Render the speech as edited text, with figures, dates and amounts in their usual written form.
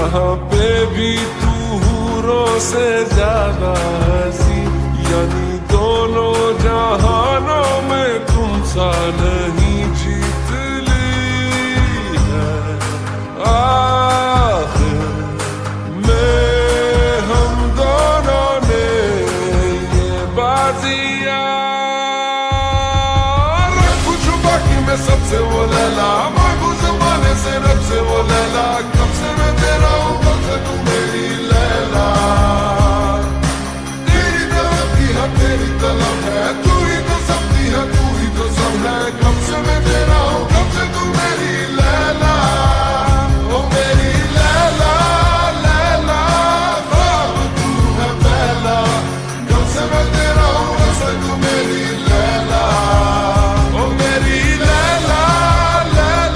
यहाँ पे भी तू हूरों से ज्यादा हंसी, यानी दोनों जहां